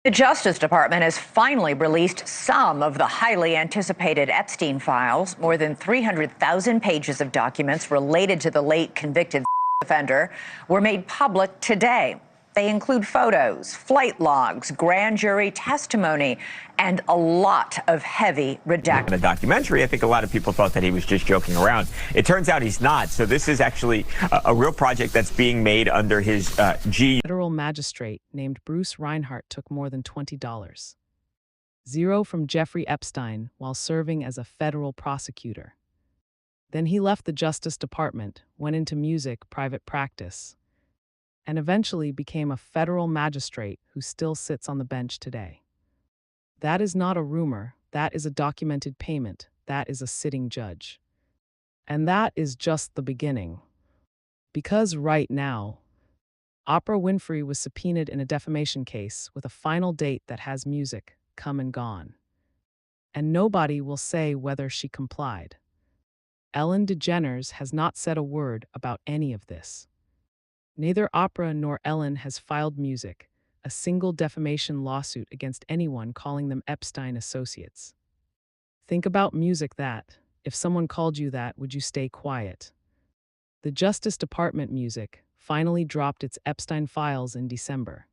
The Justice Department has finally released some of the highly anticipated Epstein files. More than 300,000 pages of documents related to the late convicted offender were made public today. They include photos, flight logs, grand jury testimony, and a lot of heavy redacted. In a documentary, I think a lot of people thought that he was just joking around. It turns out he's not. So this is actually a real project that's being made under his Federal magistrate named Bruce Reinhart took more than $20. Zero from Jeffrey Epstein while serving as a federal prosecutor. Then he left the Justice Department, went into music private practice, and eventually became a federal magistrate who still sits on the bench today. That is not a rumor, that is a documented payment, that is a sitting judge. And that is just the beginning. Because right now, Oprah Winfrey was subpoenaed in a defamation case with a final date that has music come and gone. And nobody will say whether she complied. Ellen DeGeneres has not said a word about any of this. Neither Oprah nor Ellen has filed music, a single defamation lawsuit against anyone calling them Epstein associates. Think about music that, if someone called you that, would you stay quiet? The Justice Department music finally dropped its Epstein files in December.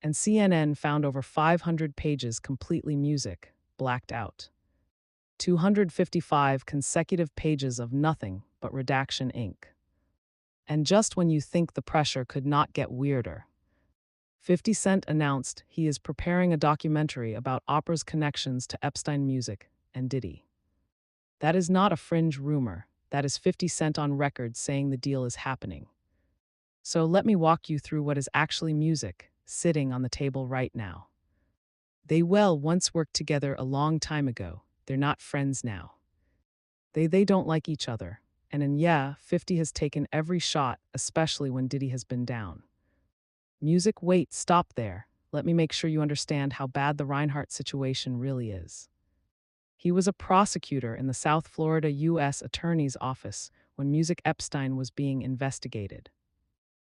And CNN found over 500 pages completely music, blacked out. 255 consecutive pages of nothing but redaction ink. And just when you think the pressure could not get weirder, 50 Cent announced he is preparing a documentary about Oprah's connections to Epstein music and Diddy. That is not a fringe rumor, that is 50 Cent on record saying the deal is happening. So let me walk you through what is actually music, sitting on the table right now. They once worked together a long time ago, they're not friends now. They don't like each other. And 50 has taken every shot, especially when Diddy has been down. Music, wait, stop there. Let me make sure you understand how bad the Reinhart situation really is. He was a prosecutor in the South Florida U.S. Attorney's Office when Music Epstein was being investigated.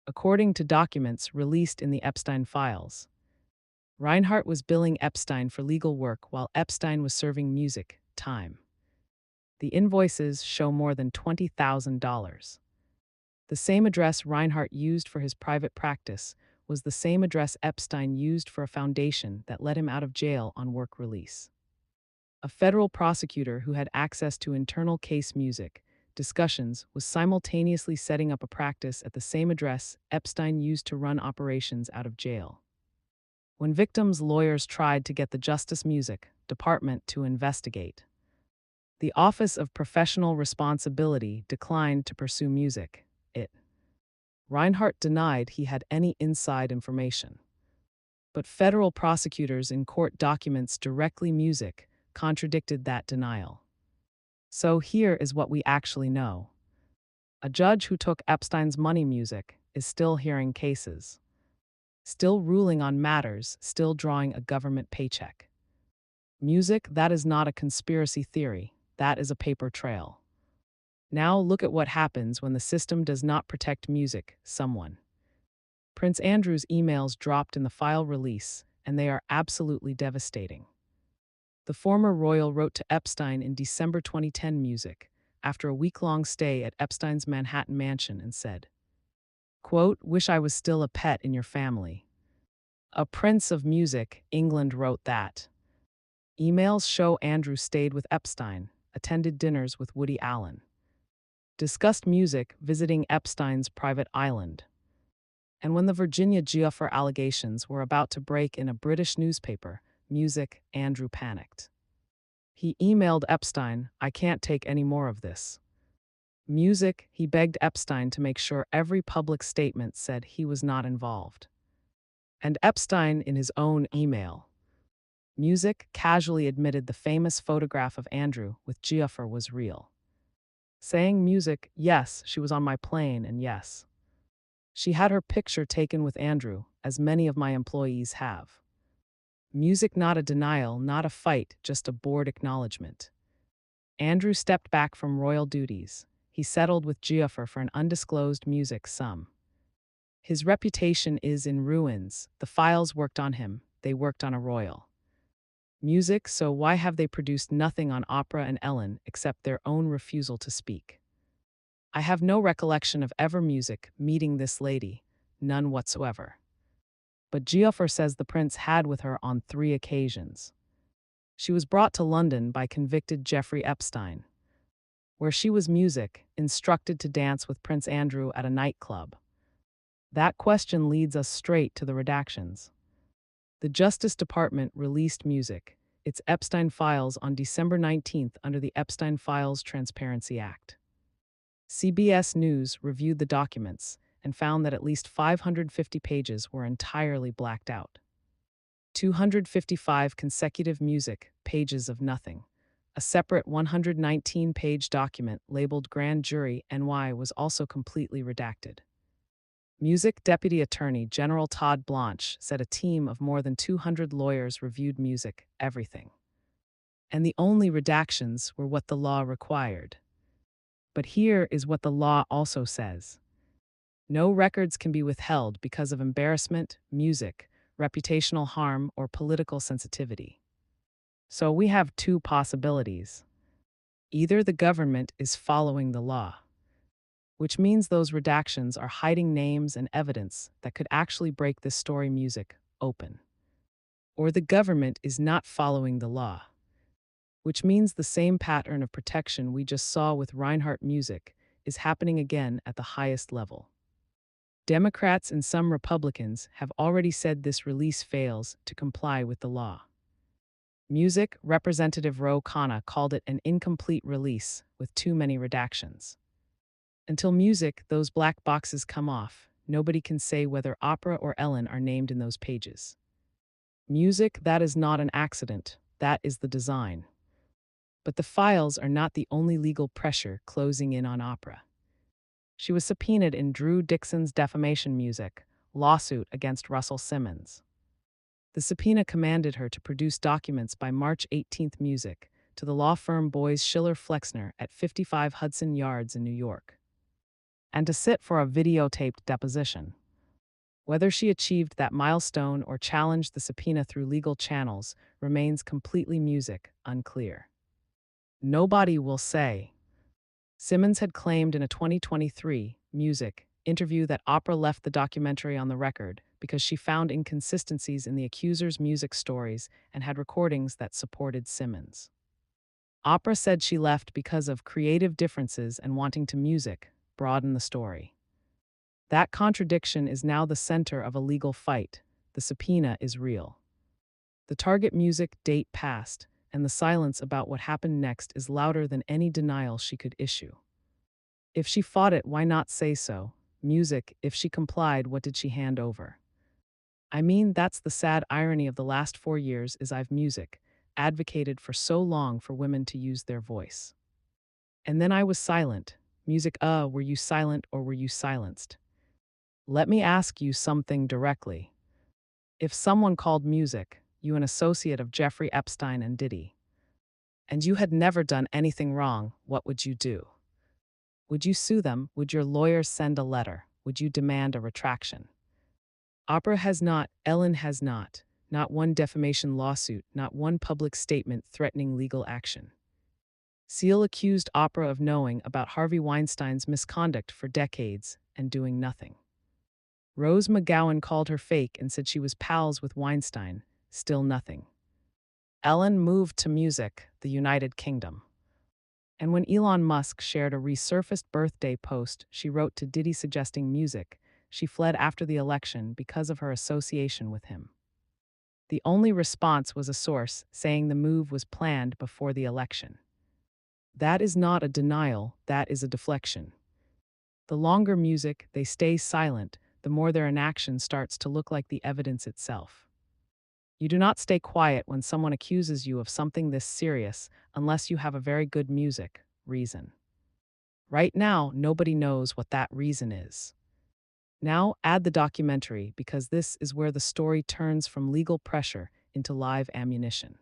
According to documents released in the Epstein files, Reinhart was billing Epstein for legal work while Epstein was serving music time. The invoices show more than $20,000. The same address Reinhart used for his private practice was the same address Epstein used for a foundation that let him out of jail on work release. A federal prosecutor who had access to internal case music discussions was simultaneously setting up a practice at the same address Epstein used to run operations out of jail. When victims' lawyers tried to get the Justice Music Department to investigate, the Office of Professional Responsibility declined to pursue music. Reinhart denied he had any inside information. But federal prosecutors in court documents directly music contradicted that denial. So here is what we actually know. A judge who took Epstein's money music is still hearing cases, still ruling on matters, still drawing a government paycheck. Music, that is not a conspiracy theory. That is a paper trail. Now look at what happens when the system does not protect music, someone. Prince Andrew's emails dropped in the file release, and they are absolutely devastating. The former royal wrote to Epstein in December 2010 music, after a week-long stay at Epstein's Manhattan mansion, and said, quote, "Wish I was still a pet in your family." A prince of music, England wrote that. Emails show Andrew stayed with Epstein, attended dinners with Woody Allen, discussed music, visiting Epstein's private island. And when the Virginia Giuffre allegations were about to break in a British newspaper, music, Andrew panicked. He emailed Epstein, "I can't take any more of this." Music, he begged Epstein to make sure every public statement said he was not involved. And Epstein, in his own email, music, casually admitted the famous photograph of Andrew with Giuffre was real. Saying music, yes, she was on my plane, and yes, she had her picture taken with Andrew, as many of my employees have. Music, not a denial, not a fight, just a bored acknowledgement. Andrew stepped back from royal duties. He settled with Giuffre for an undisclosed music sum. His reputation is in ruins. The files worked on him. they worked on a royal music, so why have they produced nothing on Oprah and Ellen except their own refusal to speak? I have no recollection of ever music meeting this lady, none whatsoever. But Gioffer says the prince had with her on 3 occasions. She was brought to London by convicted Jeffrey Epstein, where she was music, instructed to dance with Prince Andrew at a nightclub. That question leads us straight to the redactions. The Justice Department released music, its Epstein files, on December 19th under the Epstein Files Transparency Act. CBS News reviewed the documents and found that at least 550 pages were entirely blacked out. 255 consecutive music pages of nothing. A separate 119-page document labeled Grand Jury NY was also completely redacted. Music Deputy Attorney General Todd Blanche said a team of more than 200 lawyers reviewed music, everything. And the only redactions were what the law required. But here is what the law also says. No records can be withheld because of embarrassment, music, reputational harm, or political sensitivity. So we have 2 possibilities. Either the government is following the law, which means those redactions are hiding names and evidence that could actually break this story music open. Or the government is not following the law, which means the same pattern of protection we just saw with Reinhardt music is happening again at the highest level. Democrats and some Republicans have already said this release fails to comply with the law. Music Representative Ro Khanna called it an incomplete release with too many redactions. Until music, those black boxes come off, nobody can say whether Oprah or Ellen are named in those pages. Music, that is not an accident, that is the design. But the files are not the only legal pressure closing in on Oprah. She was subpoenaed in Drew Dixon's defamation music lawsuit against Russell Simmons. The subpoena commanded her to produce documents by March 18th music to the law firm Boies Schiller Flexner at 55 Hudson Yards in New York, and to sit for a videotaped deposition. Whether she achieved that milestone or challenged the subpoena through legal channels remains completely music unclear. Nobody will say. Simmons had claimed in a 2023 music interview that Oprah left the documentary on the record because she found inconsistencies in the accuser's music stories and had recordings that supported Simmons. Oprah said she left because of creative differences and wanting to music broaden the story. That contradiction is now the center of a legal fight. The subpoena is real. The target music date passed, and the silence about what happened next is louder than any denial she could issue. If she fought it, why not say so? Music, if she complied, what did she hand over? I mean, that's the sad irony of the last 4 years is I've music advocated for so long for women to use their voice. And then I was silent. Music, were you silent or were you silenced? Let me ask you something directly. If someone called music, you an associate of Jeffrey Epstein and Diddy, and you had never done anything wrong, what would you do? Would you sue them? Would your lawyers send a letter? Would you demand a retraction? Oprah has not, Ellen has not one defamation lawsuit, not one public statement threatening legal action. Seal accused Oprah of knowing about Harvey Weinstein's misconduct for decades and doing nothing. Rose McGowan called her fake and said she was pals with Weinstein, still nothing. Ellen moved to music, the United Kingdom. And when Elon Musk shared a resurfaced birthday post she wrote to Diddy suggesting music, she fled after the election because of her association with him. The only response was a source saying the move was planned before the election. That is not a denial, that is a deflection. The longer music they stay silent, the more their inaction starts to look like the evidence itself. You do not stay quiet when someone accuses you of something this serious unless you have a very good music reason. Right now, nobody knows what that reason is. Now add the documentary because this is where the story turns from legal pressure into live ammunition.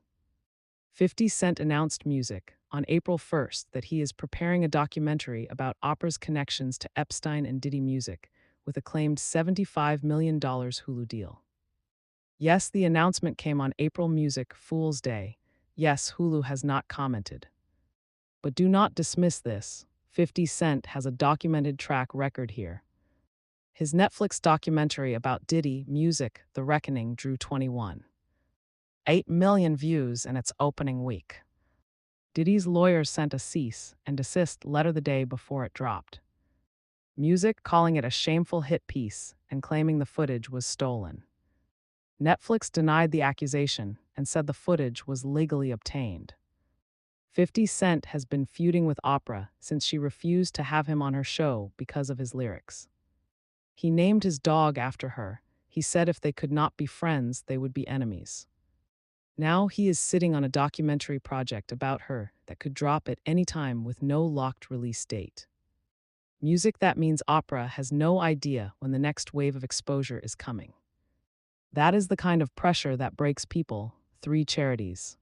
50 Cent announced music on April 1st that he is preparing a documentary about Oprah's connections to Epstein and Diddy Music with a claimed $75 million Hulu deal. Yes, the announcement came on April Music Fool's Day. Yes, Hulu has not commented. But do not dismiss this. 50 Cent has a documented track record here. His Netflix documentary about Diddy, Music, The Reckoning drew 21.8 million views in its opening week. Diddy's lawyers sent a cease and desist letter the day before it dropped. Music calling it a shameful hit piece and claiming the footage was stolen. Netflix denied the accusation and said the footage was legally obtained. 50 Cent has been feuding with Oprah since she refused to have him on her show because of his lyrics. He named his dog after her. He said if they could not be friends, they would be enemies. Now he is sitting on a documentary project about her that could drop at any time with no locked release date. Music that means Oprah has no idea when the next wave of exposure is coming. That is the kind of pressure that breaks people. 3 charities.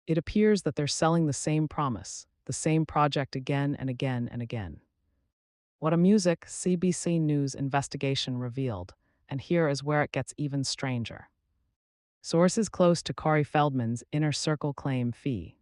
It appears that they're selling the same promise, the same project again and again and again. What a Music CBC News investigation revealed, and here is where it gets even stranger. Sources close to Corey Feldman's Inner Circle claim fee.